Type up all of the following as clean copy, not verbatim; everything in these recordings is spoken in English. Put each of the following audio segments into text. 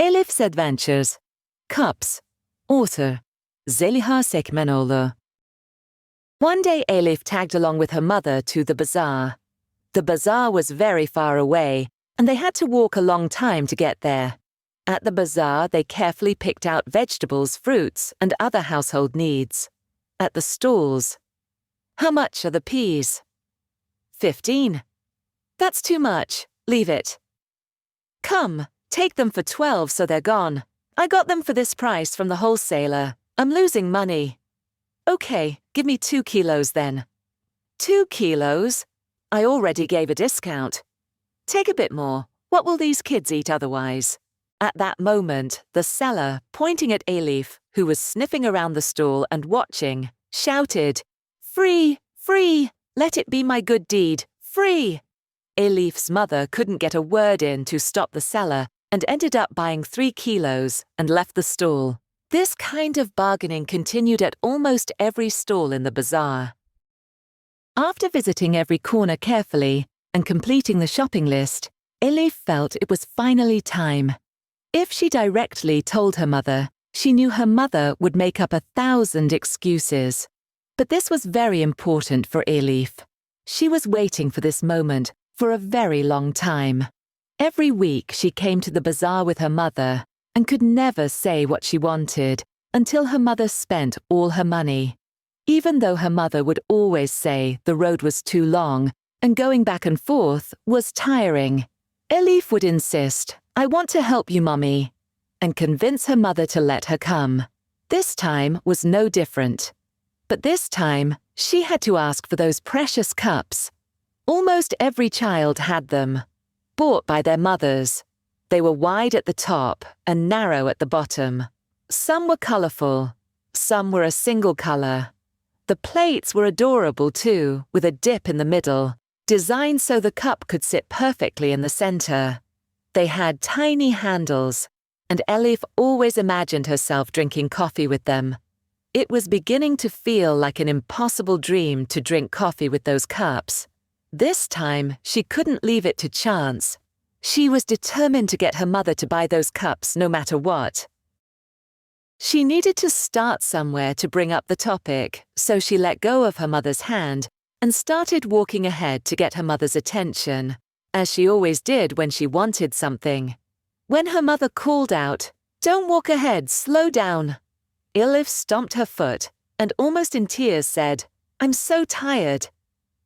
Elif's Adventures. Cups. Author, Zeliha Sekmenoğlu. One day Elif tagged along with her mother to the bazaar. The bazaar was very far away, and they had to walk a long time to get there. At the bazaar, they carefully picked out vegetables, fruits, and other household needs. At the stalls, "How much are the peas?" 15. "That's too much. Leave it." "Come, take them for 12 so they're gone. I got them for this price from the wholesaler. I'm losing money." "Okay, give me 2 kilos then." 2 kilos? I already gave a discount." "Take a bit more. What will these kids eat otherwise?" At that moment, the seller, pointing at Elif, who was sniffing around the stall and watching, shouted, "Free! Free! Let it be my good deed! Free!" Elif's mother couldn't get a word in to stop the seller and ended up buying 3 kilos and left the stall. This kind of bargaining continued at almost every stall in the bazaar. After visiting every corner carefully and completing the shopping list, Elif felt it was finally time. If she directly told her mother, she knew her mother would make up 1,000 excuses. But this was very important for Elif. She was waiting for this moment for a very long time. Every week she came to the bazaar with her mother and could never say what she wanted until her mother spent all her money. Even though her mother would always say the road was too long and going back and forth was tiring, Elif would insist, "I want to help you, Mummy," and convince her mother to let her come. This time was no different. But this time, she had to ask for those precious cups. Almost every child had them, bought by their mothers. They were wide at the top and narrow at the bottom. Some were colourful, some were a single colour. The plates were adorable too, with a dip in the middle, designed so the cup could sit perfectly in the centre. They had tiny handles, and Elif always imagined herself drinking coffee with them. It was beginning to feel like an impossible dream to drink coffee with those cups. This time, she couldn't leave it to chance. She was determined to get her mother to buy those cups no matter what. She needed to start somewhere to bring up the topic, so she let go of her mother's hand and started walking ahead to get her mother's attention, as she always did when she wanted something. When her mother called out, "Don't walk ahead, slow down," Elif stomped her foot and almost in tears said, "I'm so tired."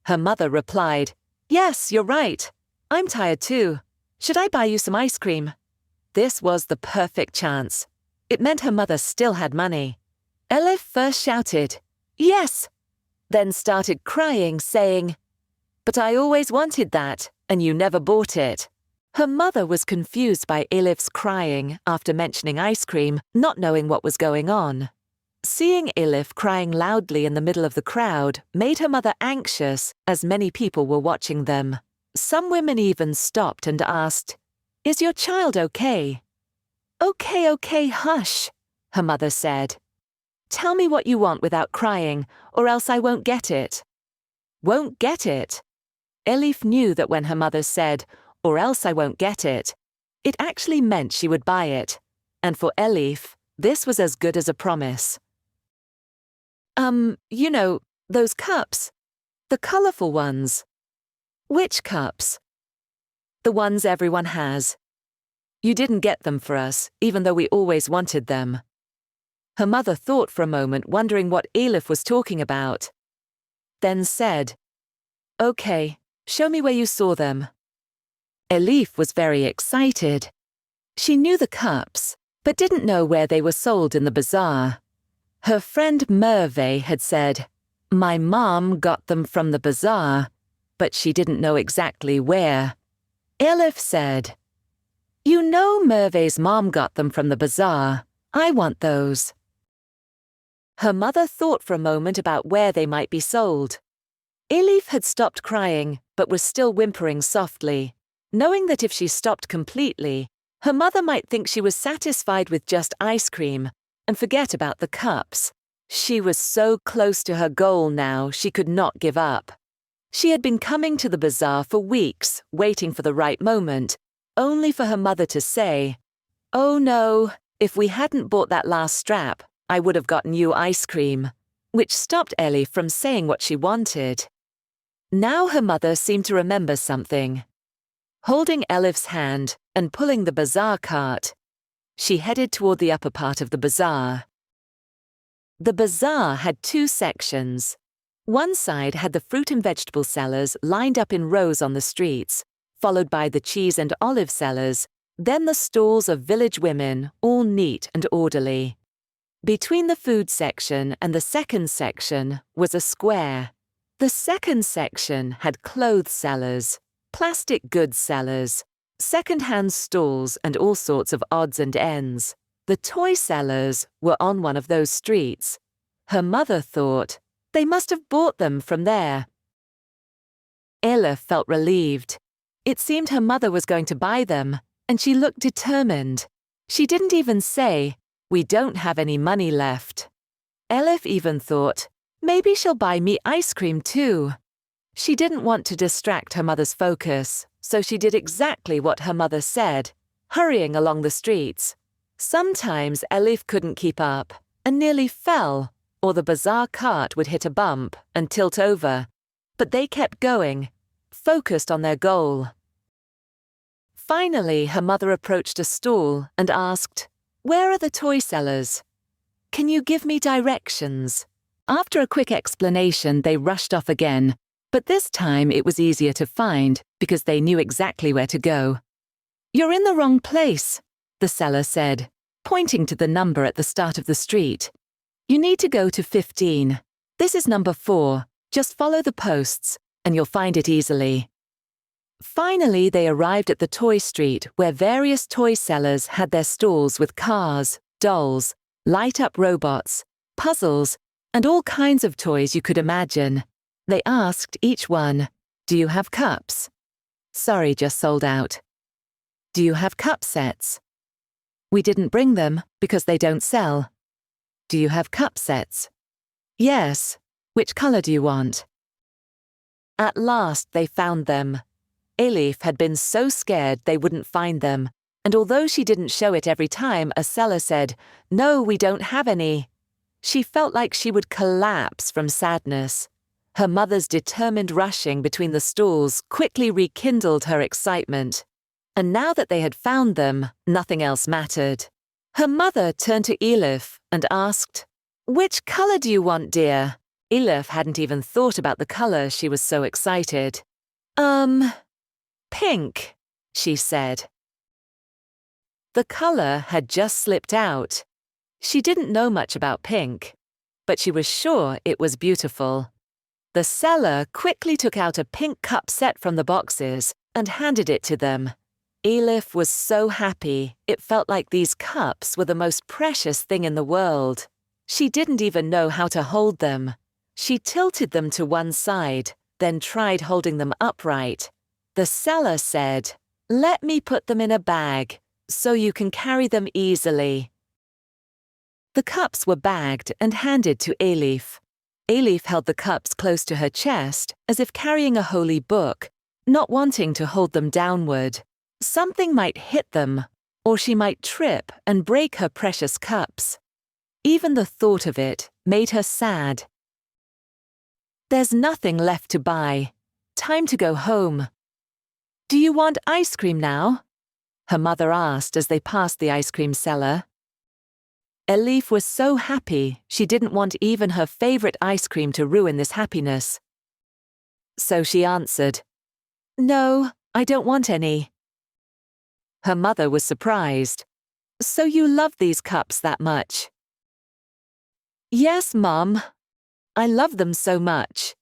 Her mother replied, "Yes, you're right. I'm tired too. Should I buy you some ice cream?" This was the perfect chance. It meant her mother still had money. Elif first shouted, "Yes!" then started crying, saying, "But I always wanted that, and you never bought it." Her mother was confused by Elif's crying after mentioning ice cream, not knowing what was going on. Seeing Elif crying loudly in the middle of the crowd made her mother anxious, as many people were watching them. Some women even stopped and asked, "Is your child okay?" Okay, hush," her mother said. "Tell me what you want without crying, or else I won't get it." Won't get it? Elif knew that when her mother said, "or else I won't get it," it actually meant she would buy it. And for Elif, this was as good as a promise. You know, those cups. The colourful ones." "Which cups?" "The ones everyone has. You didn't get them for us, even though we always wanted them." Her mother thought for a moment, wondering what Elif was talking about. Then said, "Okay, show me where you saw them." Elif was very excited. She knew the cups, but didn't know where they were sold in the bazaar. Her friend Merve had said, "My mom got them from the bazaar," but she didn't know exactly where. Elif said, "You know Merve's mom got them from the bazaar. I want those." Her mother thought for a moment about where they might be sold. Elif had stopped crying, but was still whimpering softly, knowing that if she stopped completely, her mother might think she was satisfied with just ice cream and forget about the cups. She was so close to her goal now, she could not give up. She had been coming to the bazaar for weeks, waiting for the right moment, only for her mother to say, "Oh no, if we hadn't bought that last strap, I would have gotten you ice cream," which stopped Elif from saying what she wanted. Now her mother seemed to remember something. Holding Elif's hand and pulling the bazaar cart, she headed toward the upper part of the bazaar. The bazaar had two sections. One side had the fruit and vegetable sellers lined up in rows on the streets, followed by the cheese and olive sellers, then the stalls of village women, all neat and orderly. Between the food section and the second section was a square. The second section had clothes sellers, plastic goods sellers, second-hand stalls and all sorts of odds and ends. The toy sellers were on one of those streets. Her mother thought, they must have bought them from there. Elif felt relieved. It seemed her mother was going to buy them, and she looked determined. She didn't even say, "We don't have any money left." Elif even thought, maybe she'll buy me ice cream too. She didn't want to distract her mother's focus, so she did exactly what her mother said, hurrying along the streets. Sometimes Elif couldn't keep up and nearly fell, or the bazaar cart would hit a bump and tilt over, but they kept going, focused on their goal. Finally, her mother approached a stall and asked, "Where are the toy sellers? Can you give me directions?" After a quick explanation, they rushed off again, but this time it was easier to find because they knew exactly where to go. "You're in the wrong place," the seller said, pointing to the number at the start of the street. "You need to go to 15. This is number 4. Just follow the posts, and you'll find it easily." Finally, they arrived at the toy street where various toy sellers had their stalls with cars, dolls, light-up robots, puzzles, and all kinds of toys you could imagine. They asked each one, "Do you have cups?" "Sorry, just sold out." "Do you have cup sets?" "We didn't bring them because they don't sell." "Do you have cup sets?" "Yes. Which color do you want?" At last they found them. Elif had been so scared they wouldn't find them, and although she didn't show it every time a seller said, "No, we don't have any," she felt like she would collapse from sadness. Her mother's determined rushing between the stalls quickly rekindled her excitement. And now that they had found them, nothing else mattered. Her mother turned to Elif and asked, "Which color do you want, dear?" Elif hadn't even thought about the color, she was so excited. Pink," she said. The color had just slipped out. She didn't know much about pink, but she was sure it was beautiful. The seller quickly took out a pink cup set from the boxes and handed it to them. Elif was so happy, it felt like these cups were the most precious thing in the world. She didn't even know how to hold them. She tilted them to one side, then tried holding them upright. The seller said, "Let me put them in a bag, so you can carry them easily." The cups were bagged and handed to Elif. Elif held the cups close to her chest, as if carrying a holy book, not wanting to hold them downward. Something might hit them, or she might trip and break her precious cups. Even the thought of it made her sad. There's nothing left to buy. Time to go home. "Do you want ice cream now?" her mother asked as they passed the ice cream seller. Elif was so happy she didn't want even her favorite ice cream to ruin this happiness. So she answered, "No, I don't want any." Her mother was surprised. "So you love these cups that much?" "Yes, Mum. I love them so much.